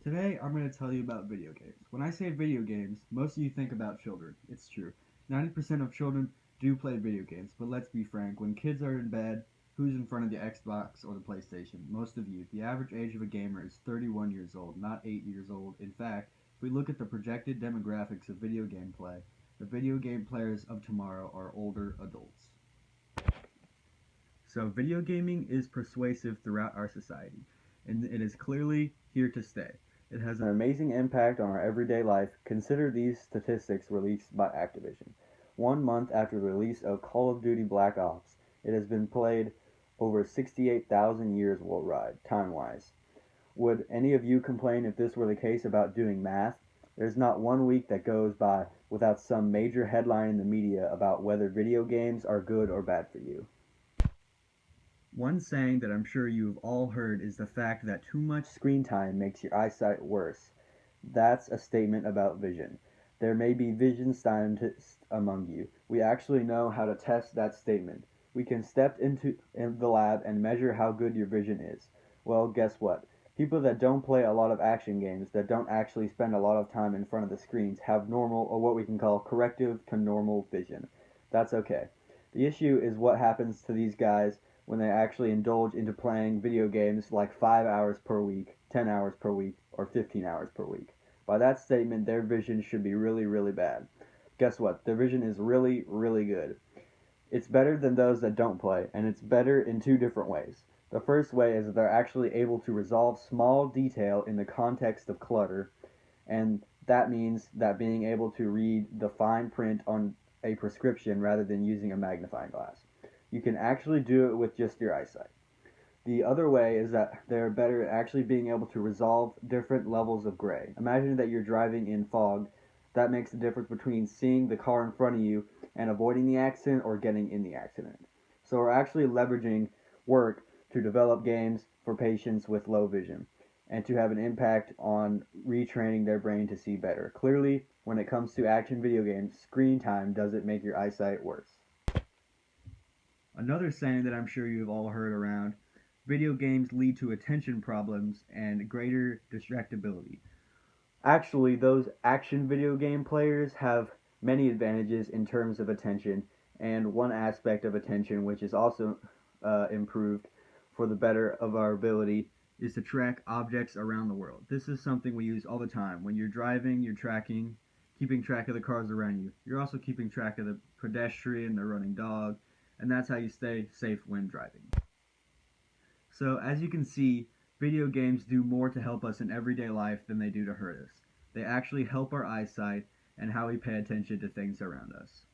Today, I'm going to tell you about video games. When I say video games, most of you think about children. It's true. 90% of children do play video games, but let's be frank, when kids are in bed, who's in front of the Xbox or the PlayStation? Most of you. The average age of a gamer is 31 years old, not 8 years old. In fact, if we look at the projected demographics of video game play, the video game players of tomorrow are older adults. So, video gaming is persuasive throughout our society, and it is clearly here to stay. It has an amazing impact on our everyday life. Consider these statistics released by Activision. 1 month after the release of Call of Duty Black Ops, it has been played over 68,000 years worldwide, time wise. Would any of you complain if this were the case about doing math? There's not one week that goes by without some major headline in the media about whether video games are good or bad for you. One saying that I'm sure you've all heard is the fact that too much screen time makes your eyesight worse. That's a statement about vision. There may be vision scientists among you. We actually know how to test that statement. We can step in the lab and measure how good your vision is. Well, guess what? People that don't play a lot of action games, that don't actually spend a lot of time in front of the screens, have normal, or what we can call corrective to normal vision. That's okay. The issue is what happens to these guys when they actually indulge into playing video games like 5 hours per week, 10 hours per week, or 15 hours per week. By that statement, their vision should be really, really bad. Guess what? Their vision is really, really good. It's better than those that don't play, and it's better in two different ways. The first way is that they're actually able to resolve small detail in the context of clutter, and that means that being able to read the fine print on a prescription rather than using a magnifying glass. You can actually do it with just your eyesight. The other way is that they're better at actually being able to resolve different levels of gray. Imagine that you're driving in fog. That makes the difference between seeing the car in front of you and avoiding the accident or getting in the accident. So we're actually leveraging work to develop games for patients with low vision and to have an impact on retraining their brain to see better. Clearly, when it comes to action video games, screen time doesn't make your eyesight worse. Another saying that I'm sure you've all heard around: video games lead to attention problems and greater distractibility. Actually, those action video game players have many advantages in terms of attention, and one aspect of attention which is also improved for the better of our ability is to track objects around the world. This is something we use all the time. When you're driving, you're keeping track of the cars around you. You're also keeping track of the pedestrian, the running dog, and that's how you stay safe when driving. So, as you can see, video games do more to help us in everyday life than they do to hurt us. They actually help our eyesight and how we pay attention to things around us.